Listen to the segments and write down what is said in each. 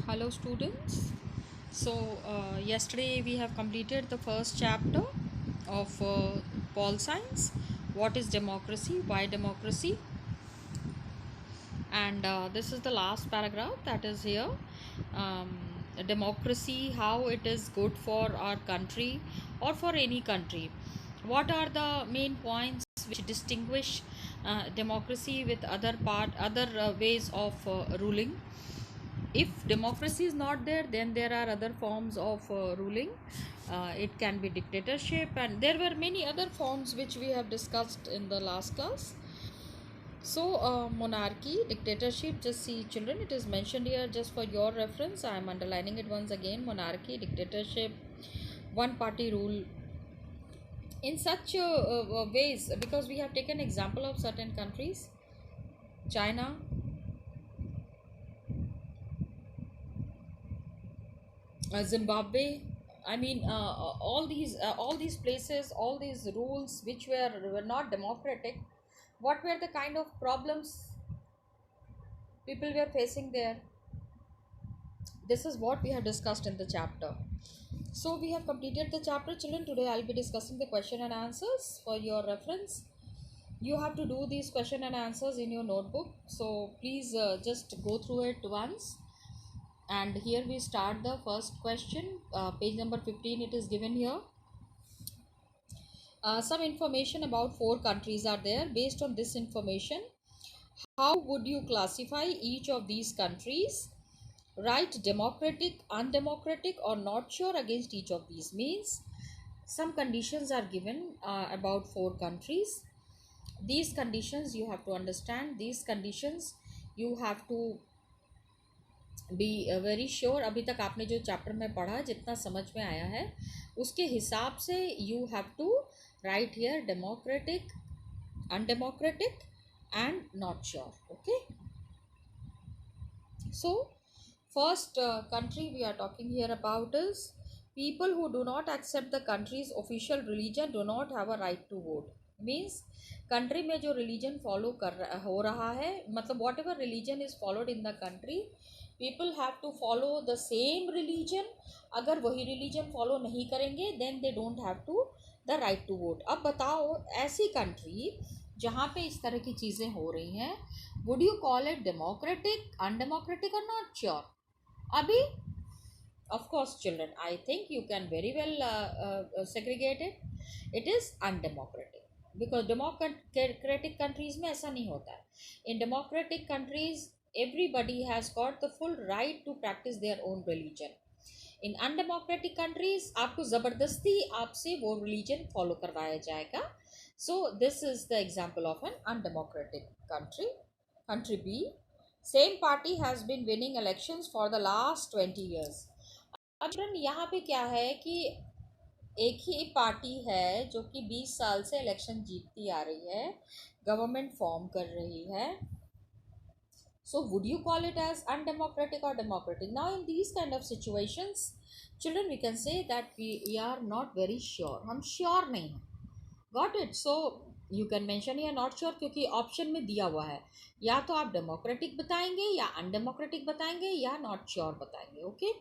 Hello students. Yesterday we have completed the first chapter of Pol Science. What is democracy? Why democracy? And this is the last paragraph that is here. um, Democracy, how it is good for our country or for any country. What are the main points which distinguish democracy with other ways of ruling? If democracy is not there, then there are other forms of ruling. It can be dictatorship, and there were many other forms which we have discussed in the last class. Monarchy, dictatorship, just see children, it is mentioned here just for your reference. I am underlining it once again. Monarchy, dictatorship, one party rule, in such ways, because we have taken example of certain countries. China, Zimbabwe. I mean, all these places, all these rules which were not democratic. What were the kind of problems people were facing there? This is what we have discussed in the chapter. So we have completed the chapter, children. Today I'll be discussing the question and answers for your reference. You have to do these question and answers in your notebook. So please just go through it once. And here we start the first question. Page number 15, it is given here. Some information about four countries are there. Based on this information, how would you classify each of these countries? Write democratic, undemocratic, or not sure against each of these. Means some conditions are given about four countries. These conditions you have to understand. These conditions you have to be very sure. अभी तक आपने जो chapter में पढ़ा, जितना समझ में आया है उसके हिसाब से you have to write here democratic, undemocratic and not sure. Okay. So first country we are talking here about is people who do not accept the country's official religion do not have a right to vote. Means country में जो religion follow हो रहा है, मतलब whatever religion is followed in the country, people have to follow the same religion. अगर वही religion follow नहीं करेंगे then they don't have to the right to vote. अब बताओ ऐसी country जहाँ पे इस तरह की चीज़ें हो रही हैं, would you call it democratic, undemocratic or not sure? Abhi, of course children, I think you can very well segregate it. It is undemocratic because democratic countries में ऐसा नहीं होता है. In democratic countries everybody has got the full right to practice their own religion. In undemocratic countries आपको ज़बरदस्ती आपसे वो religion follow करवाया जाएगा. So this is the example of an undemocratic country. Country B, same party has been winning elections for the last 20 years. अब यहाँ पे क्या है कि एक ही पार्टी है जो कि 20 साल से इलेक्शन जीतती आ रही है, गवर्नमेंट फॉर्म कर रही है. So would you call it as undemocratic or democratic? Now in these kind of situations, children, we can say that we are not very sure. हम sure नहीं हैं. Got it? So you can mention here not sure क्योंकि option में दिया हुआ है, या तो आप डेमोक्रेटिक बताएंगे या अनडेमोक्रेटिक बताएंगे या नॉट श्योर बताएंगे. Okay.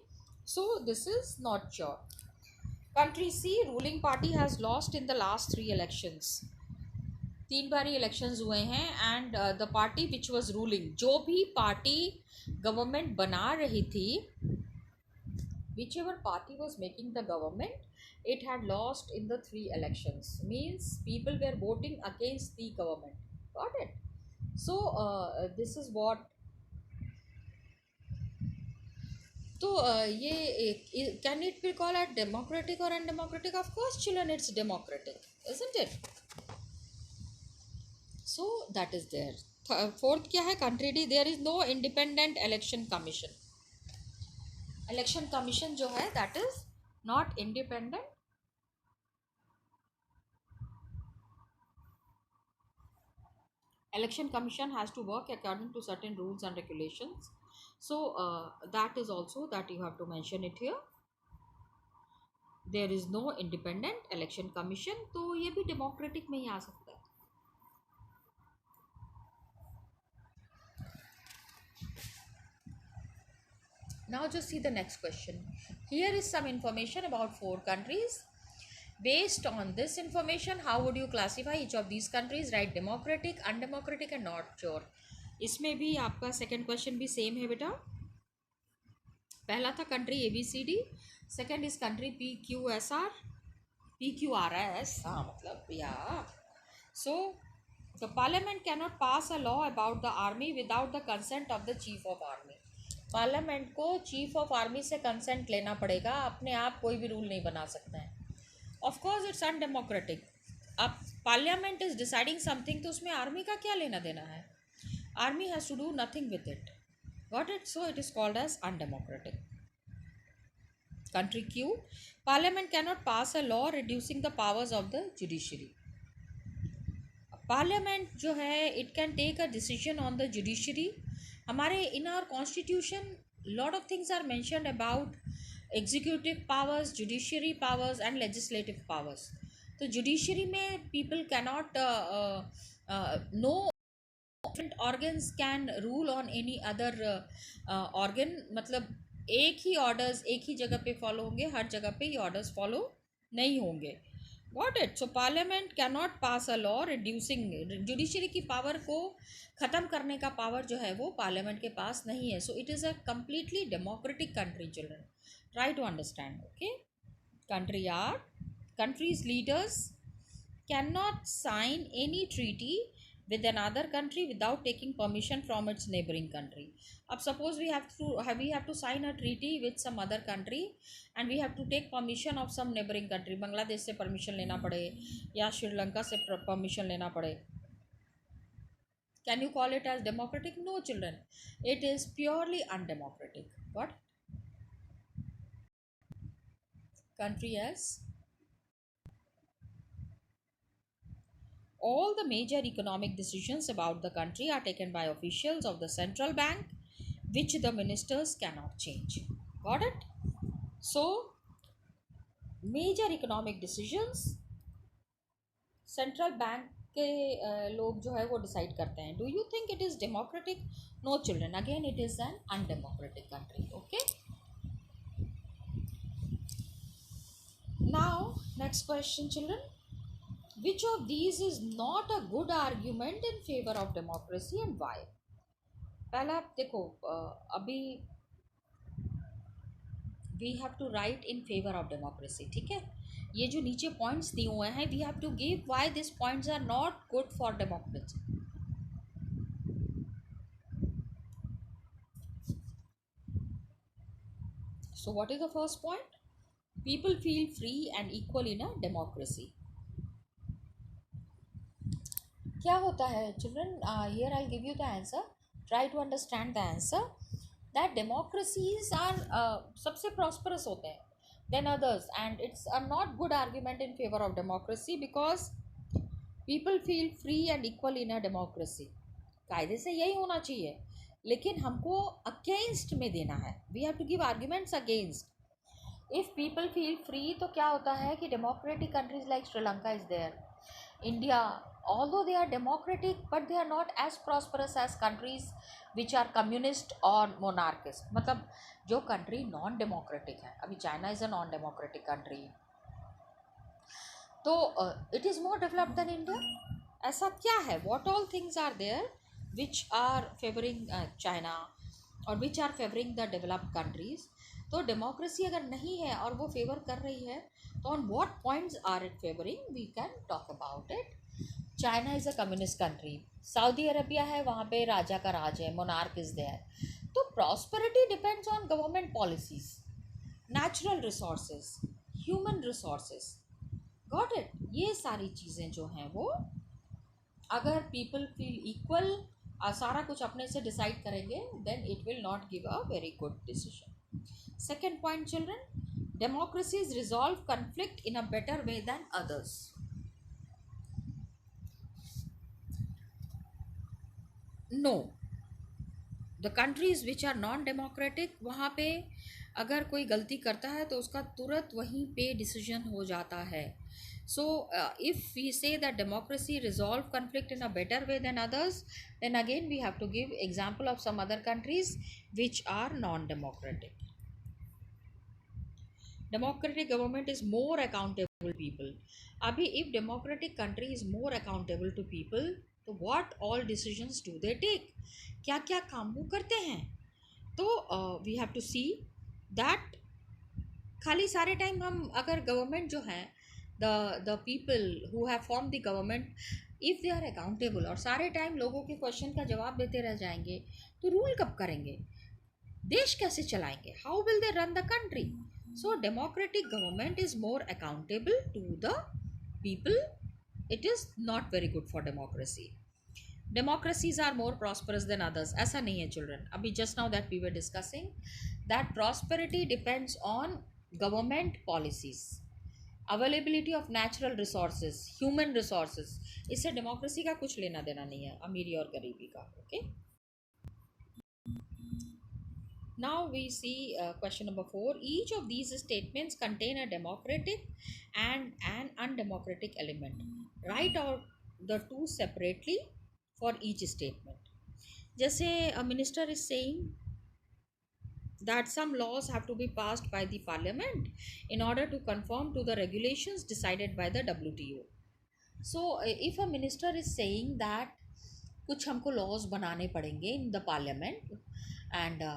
So this is not sure. Country C, ruling party has lost in the last 3 elections. 3 बारी इलेक्शंस हुए हैं and the party which was ruling, जो भी पार्टी गवर्नमेंट बना रही थी, whichever party was making the government, it had lost in the 3 elections. Means people were voting against the government. Got it? So this is what. तो ये can it be called as democratic or undemocratic? Of course children, it's democratic, isn't it? So that is there. Fourth क्या है? Country D, there is no independent election commission. Election commission जो है, that is not independent. Election commission has to work according to certain rules and regulations. So that is also that you have to mention it here. There is no independent election commission. तो ये भी democratic में ही आ सकता है. Now just see the next question. Here is some information about 4 countries. Based on this information, how would you classify each of these countries? Right, democratic, undemocratic and not sure. इसमें भी आपका second question भी same है बेटा. पहला था country ABCD, second is country PQSR, PQRS, हाँ मतलब या. So the parliament cannot pass a law about the army without the consent of the chief of army. Parliament को चीफ ऑफ आर्मी से कंसेंट लेना पड़ेगा, अपने आप कोई भी रूल नहीं बना सकता है. Of course it's undemocratic. अब पार्लियामेंट इज डिसाइडिंग समथिंग, तो उसमें आर्मी का क्या लेना देना है? Army has to do nothing with it. Got it? So it is called as undemocratic. Country Q, parliament cannot pass a law reducing the powers of the judiciary. Parliament जो है it can take a decision on the judiciary. हमारे in our constitution lot of things are mentioned about executive powers, judiciary powers and legislative powers. तो judiciary में people cannot know different organs can rule on any other organ. मतलब एक ही orders एक ही जगह पे follow होंगे, हर जगह पे ये ऑर्डर्स फॉलो नहीं होंगे. Got it? So parliament can not pass a law reducing. Judiciary की पावर को ख़त्म करने का पावर जो है वो पार्लियामेंट के पास नहीं है. So it is a completely democratic country. Children, try to understand. Okay, country are countries leaders cannot sign any treaty with another country without taking permission from its neighboring country. अब suppose we have to sign a treaty with some other country and we have to take permission of some neighboring country. Bangladesh से permission लेना पड़े या श्रीलंका से permission लेना पड़े. Can you call it as democratic? No, children. It is purely undemocratic. What? Country as all the major economic decisions about the country are taken by officials of the central bank, which the ministers cannot change. Got it? So major economic decisions central bank के लोग जो है वो decide करते हैं. Do you think it is democratic? No, children. Again, it is an undemocratic country. Okay. Now, next question, children. Which of these is not a good argument in favor of democracy and why? पहला देखो, अभी we have to write in favor of democracy. ठीक है, ये जो नीचे points दिए हुए हैं we have to give why these points are not good for democracy. So what is the first point? People feel free and equal in a democracy. क्या होता है children? Here I give you the answer. Try to understand the answer. That democracies are सबसे prosperous होते हैं than others and it's a not good argument in favour of democracy because people feel free and equal in a democracy. कायदे से यही होना चाहिए, लेकिन हमको अगेंस्ट में देना है. We have to give arguments against. If people feel free तो क्या होता है कि democratic countries like Sri Lanka is there, India, although they are democratic, but they are not as prosperous as countries which are communist or monarchist. मतलब जो country non democratic है, अभी China is a non democratic country, तो it is more developed than India. ऐसा क्या है? What all things are there which are favoring China और which are favoring the developed countries? तो डेमोक्रेसी अगर नहीं है और वो फेवर कर रही है तो on what points are it favouring, we can talk about it. China is a communist country. Saudi Arabia है, वहाँ पे राजा का राज है, मोनार्क इज़ देयर. तो prosperity depends on government policies, natural resources, human resources. Got it? ये सारी चीज़ें जो हैं वो अगर पीपल फील इक्वल, सारा कुछ अपने से डिसाइड करेंगे, then it will not give a very good decision. Second point, children, democracies resolve conflict in a better way than others. No, the countries which are non-democratic, वहाँ पे अगर कोई गलती करता है तो उसका तुरंत वहीं पे डिसीजन हो जाता है. So, if we say that democracy resolve conflict in a better way than others, then again we have to give example of some other countries which are non-democratic. Democratic government is more accountable to people. Abhi, if democratic country is more accountable to people, तो what all decisions do they take? क्या क्या काम वो करते हैं? तो we have to see that खाली सारे टाइम हम अगर गवर्नमेंट जो है the people who have form the government if they are accountable और सारे टाइम लोगों के क्वेश्चन का जवाब देते रह जाएंगे तो रूल कब करेंगे, देश कैसे चलाएंगे, how will they run the country. So democratic government is more accountable to the people. It is not very good for democracy. Democracies are more prosperous than others. ऐसा नहीं है चिल्ड्रन. अभी just now that we were discussing that prosperity depends on government policies, availability of natural resources, human resources. इससे democracy का कुछ लेना देना नहीं है अमीरी और गरीबी का. Okay, now we see question number 4. Each of these statements contain a democratic and an undemocratic element. Write out the two separately for each statement. जैसे a minister is saying that some laws have to be passed by the parliament in order to conform to the regulations decided by the WTO. So if a minister is saying that कुछ हमको laws बनाने पड़ेंगे in the parliament and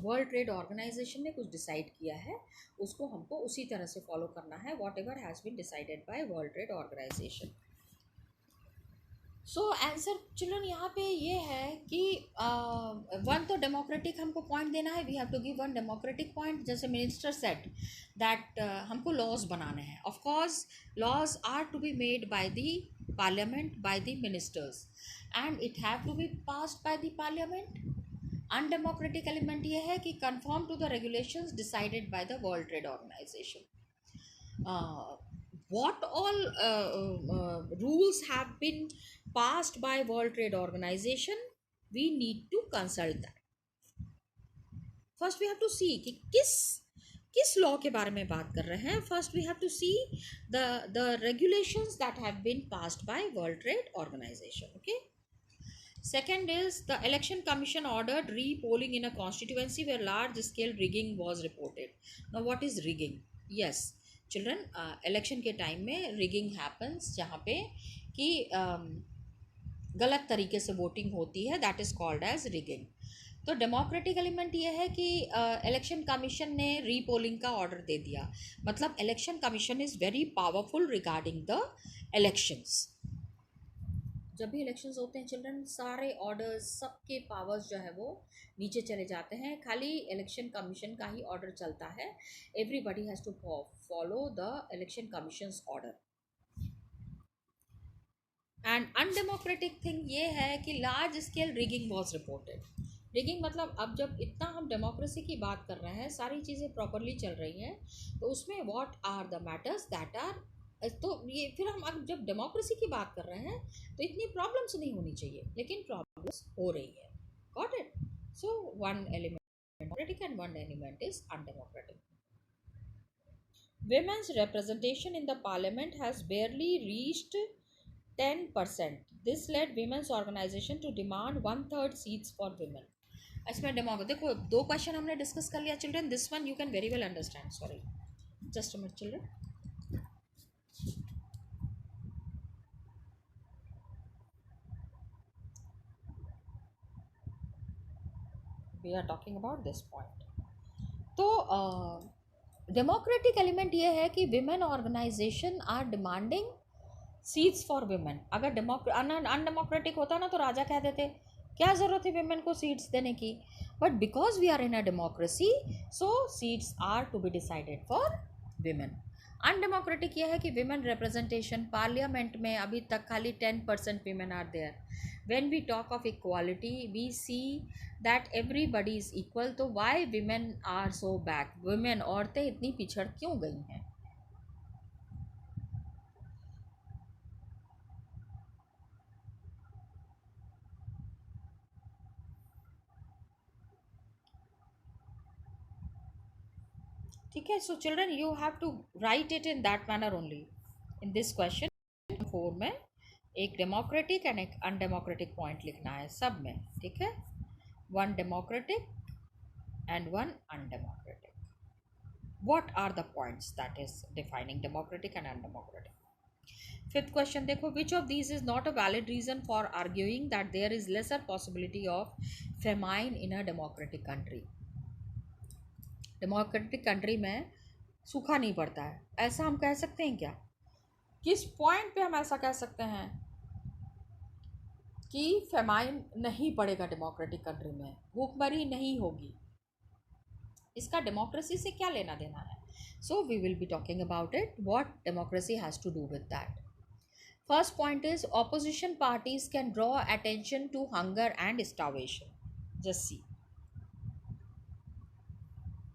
World Trade Organization ने कुछ decide किया है, उसको हमको उसी तरह से फॉलो करना है, whatever has been decided by World Trade Organization. So answer children यहाँ पे ये है कि वन तो डेमोक्रेटिक हमको पॉइंट देना है, we have to give one democratic point. जैसे मिनिस्टर सेट दैट हमको लॉज बनाने हैं. Of course laws are to be made by the parliament by the ministers and it have to be passed by the parliament. Undemocratic element ये है कि conform to the regulations decided by the World Trade Organization. what all rules have been passed by world trade organization, we need to consult that. first we have to see कि किस law के बारे में बात कर रहे हैं. First we have to see the regulations that have been passed by World Trade Organization. Okay, second is the election commission ordered re-polling in a constituency where large scale rigging was reported. Now what is rigging? Yes children, election के time में rigging happens जहाँ पे कि गलत तरीके से voting होती है, that is called as rigging. तो डेमोक्रेटिक एलिमेंट ये है कि इलेक्शन कमीशन ने रीपोलिंग का ऑर्डर दे दिया, मतलब election commission is very powerful regarding the elections. जब भी इलेक्शंस होते हैं चिल्ड्रन, सारे ऑर्डर्स सबके पावर्स जो है वो नीचे चले जाते हैं, खाली इलेक्शन कमीशन का ही ऑर्डर चलता है. Everybody has to follow the election commission's order. And undemocratic thing ये है कि large scale rigging was reported. Rigging मतलब अब जब इतना हम डेमोक्रेसी की बात कर रहे हैं, सारी चीज़ें प्रॉपरली चल रही हैं, तो उसमें what are the matters that are, तो ये फिर हम अब जब डेमोक्रेसी की बात कर रहे हैं तो इतनी प्रॉब्लम्स नहीं होनी चाहिए, लेकिन प्रॉब्लम्स हो रही है. Got it? So one element democratic and one element is undemocratic. Women's representation in the parliament has barely reached 10%. This led women's organization to demand 1/3 seats for women. इसमें देखो दो क्वेश्चन हमने डिस्कस कर लिया children. This one you can very well understand. Sorry, just a minute children. We are talking about this point. तो democratic element ये है कि women organization are demanding seats for women. अगर अनडेमोक्रेटिक होता ना तो राजा कह देते क्या ज़रूरत है विमेन को सीट्स देने की. But because we are in a democracy, so seats are to be decided for women. Undemocratic ये है कि विमेन रिप्रेजेंटेशन पार्लियामेंट में अभी तक खाली 10% women are there. when we talk of equality we see that everybody is equal. तो why women are so back? women औरतें इतनी पिछड़ क्यों गई हैं? ठीक है. So children you have to write it in that manner only. In this question 4 में एक डेमोक्रेटिक एंड एक अनडेमोक्रेटिक पॉइंट लिखना है सब में. ठीक है. One democratic and one undemocratic. What are the points that is defining democratic and undemocratic? Fifth question देखो, which of these is not a valid reason for arguing that there is lesser possibility of famine in a democratic country? Democratic country में सूखा नहीं पड़ता है, ऐसा हम कह सकते हैं क्या? किस पॉइंट पे हम ऐसा कह सकते हैं कि फेमाइन नहीं पड़ेगा डेमोक्रेटिक कंट्री में, भूखमरी नहीं होगी? इसका डेमोक्रेसी से क्या लेना देना है? So we will be talking about it, what democracy has to do with that. First point is opposition parties can draw attention to hunger and starvation. Just see,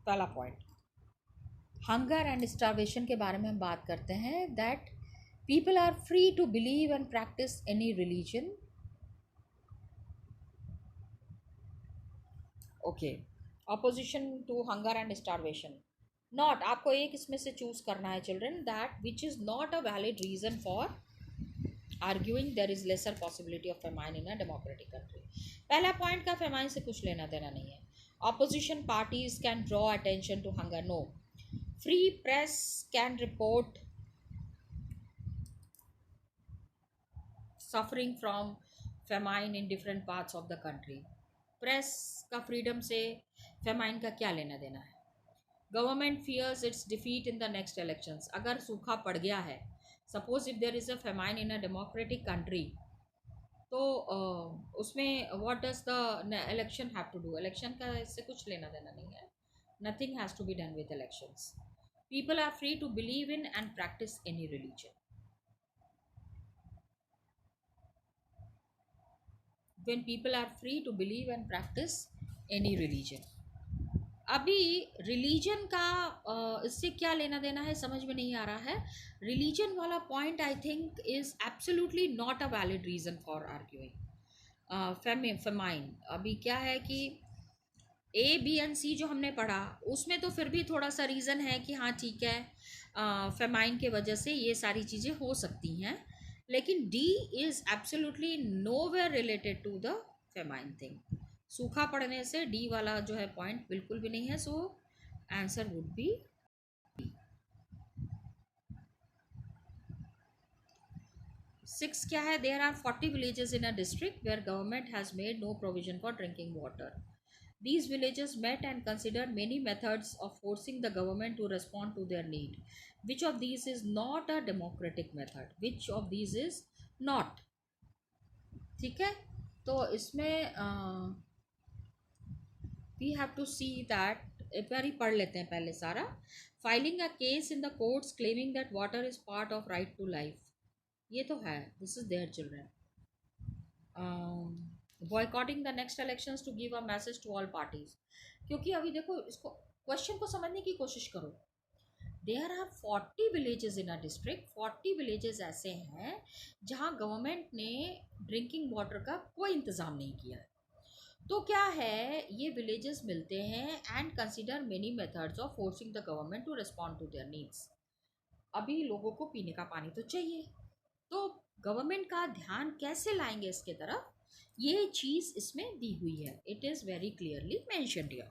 पहला पॉइंट हंगर एंड स्टार्वेशन के बारे में हम बात करते हैं. That people are free to believe and practice any religion. Okay, opposition to hunger and starvation. Not, आपको एक इसमें से चूज करना है children, that which is not a valid reason for arguing there is lesser possibility of famine in a democratic country. पहला point का famine से कुछ लेना देना नहीं है. Opposition parties can draw attention to hunger. No. Free press can report suffering from famine in different parts of the country. Press का freedom से फेमाइन का क्या लेना देना है? Government fears its defeat in the next elections. अगर सूखा पड़ गया है, suppose if there is a famine in a democratic country, तो उसमें what does the election have to do? Election का इससे कुछ लेना देना नहीं है. Nothing has to be done with elections. People are free to believe in and practice any religion. when people are free to believe and practice any religion. अभी religion का इससे क्या लेना देना है समझ में नहीं आ रहा है. रिलीजन वाला point I think is absolutely not a valid reason for arguing famine. अभी क्या है कि ए बी एंड सी जो हमने पढ़ा उसमें तो फिर भी थोड़ा सा रीज़न है कि हाँ ठीक है, फेमाइन के वजह से ये सारी चीज़ें हो सकती हैं. लेकिन D is absolutely nowhere related to the famine thing. सूखा पड़ने से डी वाला जो है पॉइंट बिल्कुल भी नहीं है. So answer would be 6. क्या है? There are 40 villages in a district where government has made no provision for drinking water. These villages met and considered many methods of forcing the government to respond to their need. Which of these is not a democratic method? Which of these is not? ठीक है, तो इसमें we have to see that. एक बार ही पढ़ लेते हैं पहले सारा. Filing a case in the courts claiming that water is part of right to life. ये तो है, this is their children. Boycotting the next elections to give a message to all parties. क्योंकि अभी देखो, इसको क्वेश्चन को समझने की कोशिश करो. There are 40 villages in a district. 40 villages ऐसे हैं जहां गवर्नमेंट ने ड्रिंकिंग वाटर का कोई इंतज़ाम नहीं किया है. तो क्या है, ये विलेजेस मिलते हैं and consider many methods of forcing the government to respond to their needs. अभी लोगों को पीने का पानी तो चाहिए, तो गवर्नमेंट का ध्यान कैसे लाएंगे इसके तरफ, ये चीज़ इसमें दी हुई है. It is very clearly mentioned here.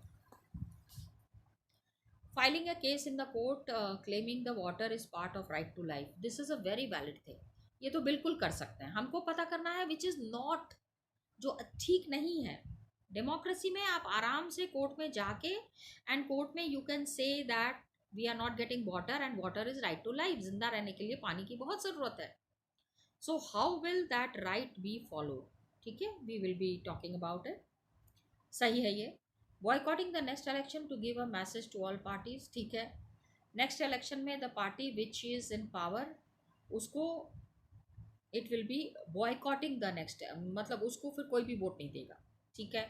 Filing a case in the court claiming the water is part of right to life. This is a very valid thing. ये तो बिल्कुल कर सकते हैं. हमको पता करना है विच इज़ नॉट, जो ठीक नहीं है. डेमोक्रेसी में आप आराम से कोर्ट में जाके एंड कोर्ट में you can say that we are not getting water and water is right to life. जिंदा रहने के लिए पानी की बहुत ज़रूरत है. So how will that right be followed? ठीक है, we will be talking about it. सही है ये. Boycotting the next election to give a message to all parties. ठीक है, नेक्स्ट इलेक्शन में the party which is in power, उसको it will be boycotting the next, मतलब उसको फिर कोई भी वोट नहीं देगा. ठीक है,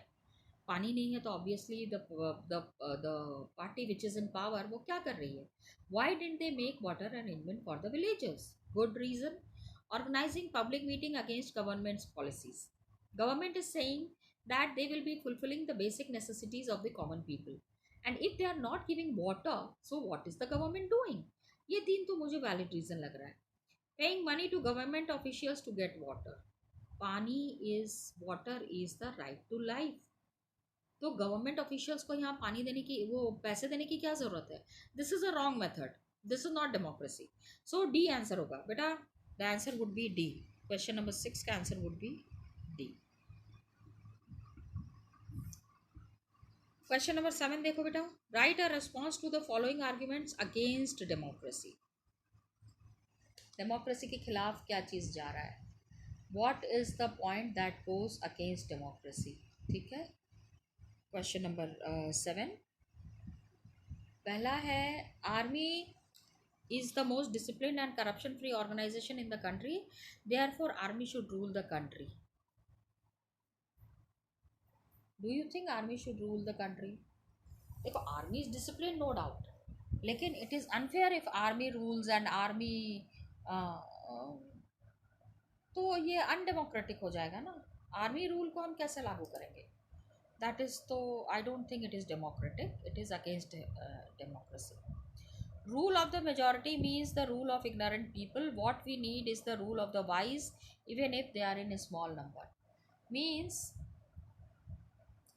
पानी नहीं है तो obviously the party which is in power वो क्या कर रही है? Y didn't they make water arrangement for the villages? Good reason. Organizing public meeting against government's policies. Government is saying that they will be fulfilling the basic necessities of the common people and if they are not giving water, so what is the government doing? ये तीन तो मुझे valid reason लग रहा है. Paying money to government officials to get water. पानी is, water is the right to life. तो government officials को यहाँ पानी देने की, वो पैसे देने की क्या जरूरत है? This is a wrong method. This is not democracy. So D answer होगा बेटा. The answer would be D. Question number 6 का answer would be D. Question number 7 देखो बेटा. Write a response to the following arguments against democracy. Democracy के खिलाफ क्या चीज़ जा रहा है? What is the point that goes against democracy? ठीक है. क्वेश्चन नंबर 7 पहला है, army is the most disciplined and corruption free organization in the country, therefore army should rule the country. Do you think army should rule the country? देखो, army is disciplined no doubt, लेकिन it is unfair if army rules and army तो ये undemocratic हो जाएगा ना. Army rule को हम कैसे लागू करेंगे? दैट इज, तो I don't think it is democratic. It is against democracy. Rule of the majority means the rule of ignorant people. What we need is the rule of the wise, even if they are in a small number. Means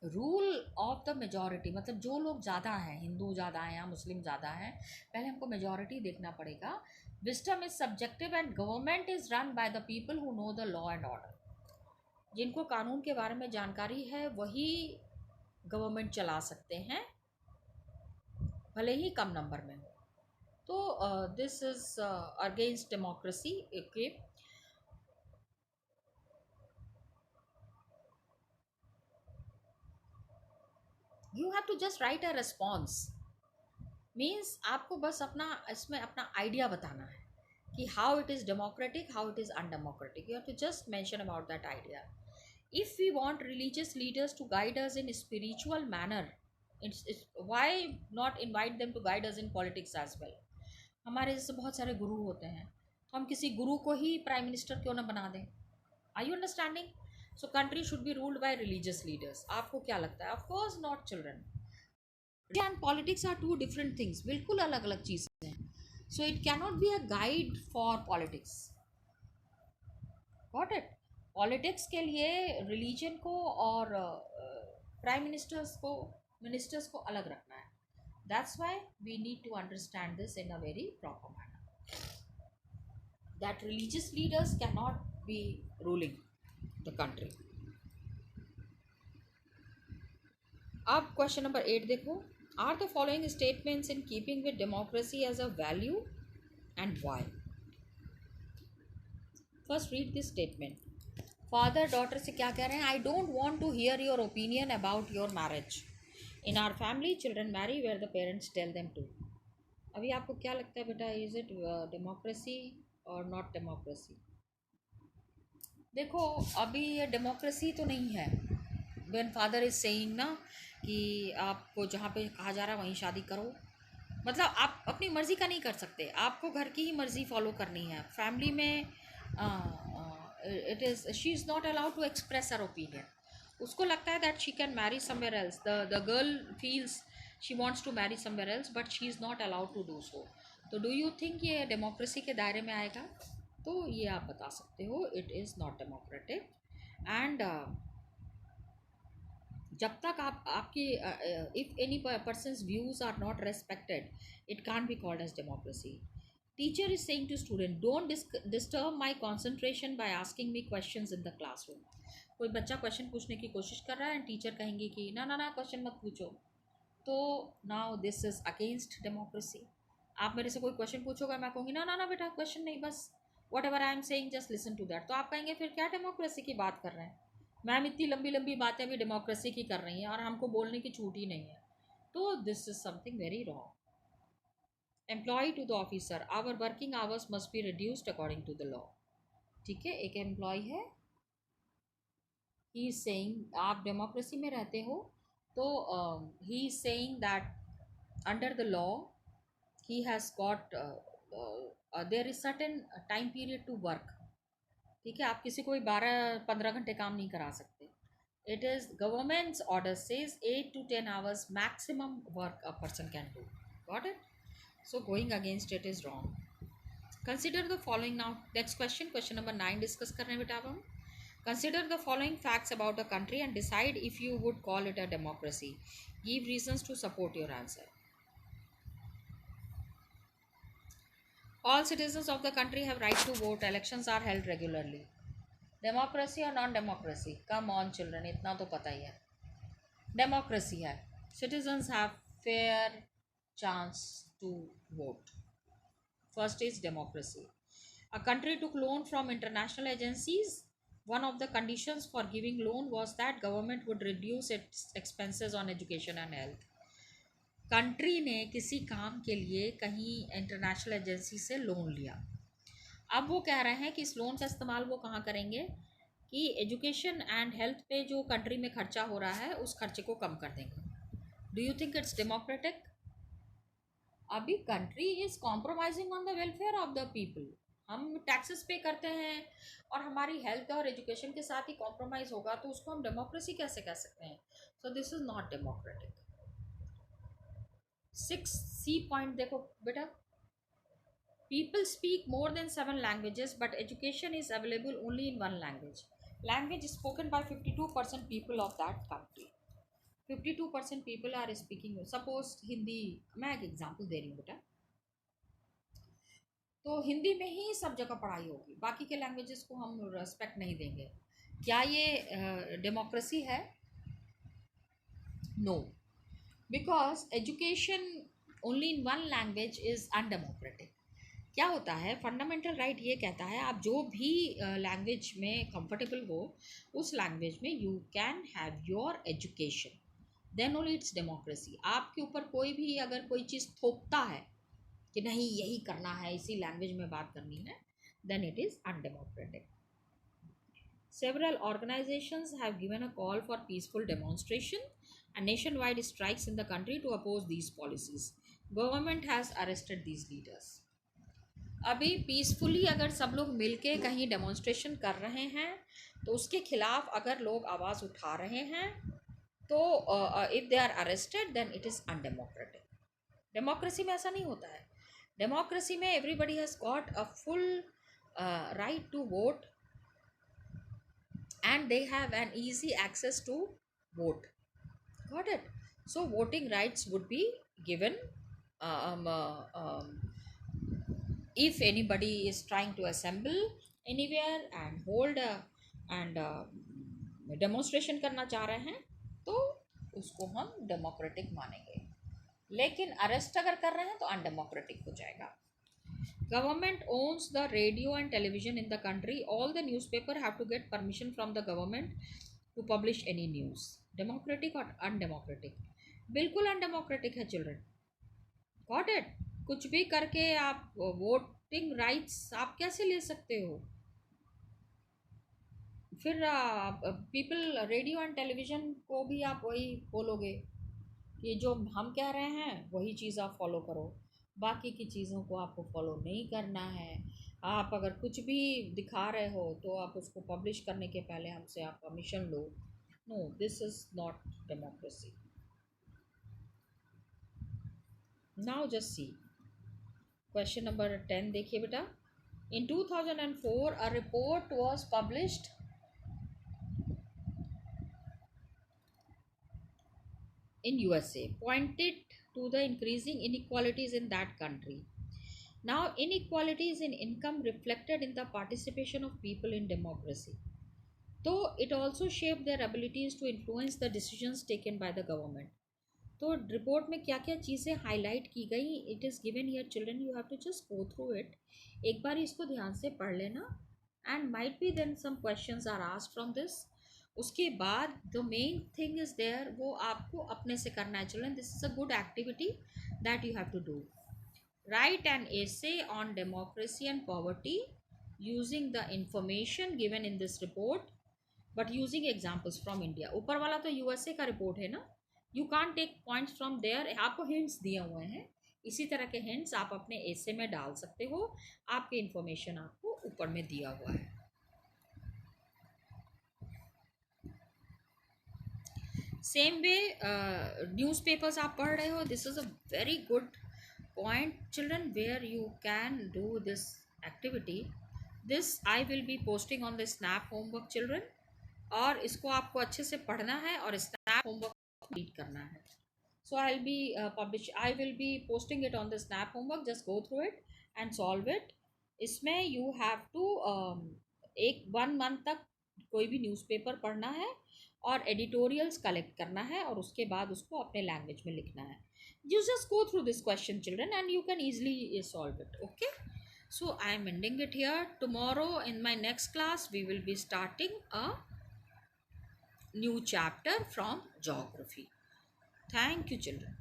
rule of the majority मतलब जो लोग ज़्यादा हैं, हिंदू ज़्यादा हैं या मुस्लिम ज़्यादा हैं, पहले हमको मेजॉरिटी देखना पड़ेगा. Wisdom is subjective and government is run by the people who know the law and order. जिनको कानून के बारे में जानकारी है वही गवर्नमेंट चला सकते हैं, भले ही कम नंबर में हो. तो this is against democracy. Okay. You have to just write a response. Means आपको बस अपना इसमें अपना आइडिया बताना है कि how it is democratic, how it is undemocratic. You have to just mention about that idea. If we want religious leaders to guide us in spiritual manner, it's why not invite them to guide us in politics as well? हमारे जैसे बहुत सारे गुरु होते हैं, तो हम किसी गुरु को ही प्राइम मिनिस्टर क्यों ना बना दें? Are you understanding? So country should be ruled by religious leaders. आपको क्या लगता है? Of course not children. And politics are two different things. बिल्कुल अलग अलग चीज़ें हैं. So it cannot be a guide for politics. Got it? Politics के लिए रिलीजन को और प्राइम मिनिस्टर्स को अलग रखना है. That's why we need to understand this in a very proper manner. That religious leaders cannot be ruling the country. अब question number 8 देखो. Are the following statements in keeping with democracy as a value and why? First read this statement. Father daughter से क्या कह रहे हैं? I don't want to hear your opinion about your marriage. In our family children marry where the parents tell them to. अभी आपको क्या लगता है बेटा? इज इट डेमोक्रेसी और नॉट डेमोक्रेसी? देखो, अभी ये डेमोक्रेसी तो नहीं है. व्हेन फादर इज सेइंग ना कि आपको जहाँ पे कहा जा रहा है वहीं शादी करो, मतलब आप अपनी मर्ज़ी का नहीं कर सकते. आपको घर की ही मर्ज़ी फॉलो करनी है. फैमिली में it is, she is not allowed to express her opinion. उसको लगता है that she can marry somewhere else. The girl feels she wants to marry somewhere else but she is not allowed to do so. तो do you think ये democracy के दायरे में आएगा? तो ये आप बता सकते हो it is not democratic. And जब तक आप आपकी if any person's views are not respected, it can be called as democracy. Teacher is saying to student, don't disturb my concentration by asking me questions in the classroom. कोई बच्चा question पूछने की कोशिश कर रहा है एंड टीचर कहेंगे कि ना ना ना क्वेश्चन मत पूछो. तो now this is against democracy. आप मेरे से कोई क्वेश्चन पूछोगे, मैं कहूँगी ना ना ना बेटा क्वेश्चन नहीं, बस whatever I am saying just listen to that. तो आप कहेंगे फिर क्या डेमोक्रेसी की बात कर रहे हैं? मैम इतनी लंबी लंबी बातें भी डेमोक्रेसी की कर रही हैं और हमको बोलने की छूट ही नहीं है. तो this is something very wrong. Employ to the officer, our working hours must be reduced according to the law. ठीक है, एक एम्प्लॉय है, ही इज सेइंग आप डेमोक्रेसी में रहते हो, तो he is saying that under the law he has got there is certain time period to work. ठीक है, आप किसी को भी 12-15 घंटे काम नहीं करा सकते. It is government's order says 8 to 10 hours maximum work a person can do. Got it? So going against it is wrong. Consider the following now. Next question, question number 9 discuss करने बेटा अब हम. Consider the following facts about a country and decide if you would call it a democracy. Give reasons to support your answer. All citizens of the country have right to vote. Elections are held regularly. Democracy or non-democracy? Come on children, इतना तो पता ही है. Democracy है. Citizens have fair chance to vote. First is democracy. A country took loan from international agencies. One of the conditions for giving loan was that government would reduce its expenses on education and health. Country ने किसी काम के लिए कहीं international agency से loan लिया. अब वो कह रहे हैं कि इस लोन का इस्तेमाल वो कहाँ करेंगे कि एजुकेशन एंड हेल्थ पे जो कंट्री में खर्चा हो रहा है उस खर्चे को कम कर देंगे. Do you think it's democratic? अभी country is compromising on the welfare of the people. हम टैक्सेस पे करते हैं और हमारी हेल्थ और एजुकेशन के साथ ही कॉम्प्रोमाइज़ होगा तो उसको हम डेमोक्रेसी कैसे कह सकते हैं? So this is not democratic. 6C point देखो बेटा. People speak more than 7 languages, but education is available only in one language. Language is spoken by 52% people of that country. 52% people are speaking. Suppose Hindi, मैं एक example दे रही हूँ बेटा. तो हिंदी में ही सब जगह पढ़ाई होगी, बाकी के लैंग्वेजेस को हम रेस्पेक्ट नहीं देंगे. क्या ये डेमोक्रेसी है? No, because education only in one language is undemocratic. क्या होता है, फंडामेंटल राइट ये कहता है आप जो भी लैंग्वेज में कंफर्टेबल हो उस लैंग्वेज में you can have your education, then only it's democracy. आपके ऊपर कोई भी अगर कोई चीज़ थोपता है कि नहीं यही करना है, इसी लैंग्वेज में बात करनी है, then it is undemocratic. Several organizations have given a call for peaceful demonstration and nationwide strikes in the country to oppose these policies. Government has arrested these leaders. अभी पीसफुली अगर सब लोग मिलके कहीं डेमोन्स्ट्रेशन कर रहे हैं तो उसके खिलाफ अगर लोग आवाज़ उठा रहे हैं तो if they are arrested then it is undemocratic. Democracy में ऐसा नहीं होता है. डेमोक्रेसी में everybody has got a full right to vote and they have an easy access to vote. Got it? So voting rights would be given if anybody is trying to assemble anywhere and hold and demonstration करना चाह रहे हैं तो उसको हम democratic मानेंगे, लेकिन arrest अगर कर रहे हैं तो अनडेमोक्रेटिक हो जाएगा. Government owns the radio and television in the country. All the newspaper have to get permission from the government to publish any news. Democratic or undemocratic? बिल्कुल अनडेमोक्रेटिक है चिल्ड्रन. Got it? कुछ भी करके आप voting rights आप कैसे ले सकते हो? फिर पीपल रेडियो एंड टेलीविज़न को भी आप वही बोलोगे कि जो हम कह रहे हैं वही चीज़ आप फॉलो करो, बाकी की चीज़ों को आपको फॉलो नहीं करना है. आप अगर कुछ भी दिखा रहे हो तो आप उसको पब्लिश करने के पहले हमसे आप परमिशन लो. No, this is not democracy. Now just see question number 10 देखिए बेटा. In 2004 a report was published in USA pointed to the increasing inequalities in that country. Now, inequalities in income reflected in the participation of people in democracy. So, it also shaped their abilities to influence the decisions taken by the government. तो report में क्या क्या चीज़ें highlight की गई, it is given here children, you have to just go through it. एक बार इसको ध्यान से पढ़ लेना and might be then some questions are asked from this. उसके बाद the main thing is there, वो आपको अपने से करना है children. This is a good activity that you have to do. Write an essay on democracy and poverty using the information given in this report but using examples from India. ऊपर वाला तो USA का report है ना, you can take points from there. आपको hints दिए हुए हैं, इसी तरह के हिंट्स आप अपने एसे में डाल सकते हो. आपके इन्फॉर्मेशन आपको ऊपर में दिया हुआ है. सेम वे न्यूज़पेपर्स आप पढ़ रहे हो, this is a very good point children where you can do this activity. This I will be posting on the snap homework children. और इसको आपको अच्छे से पढ़ना है और स्नैप होमवर्क कंप्लीट करना है. So I will be posting it on the snap homework. Just go through it and solve it. इसमें you have to एक 1 month तक कोई भी न्यूज़पेपर पढ़ना है और एडिटोरियल्स कलेक्ट करना है और उसके बाद उसको अपने लैंग्वेज में लिखना है. You just go through this question children and you can easily solve it. Okay, so I am ending it here. Tomorrow in my next class we will be starting a new chapter from geography. Thank you children.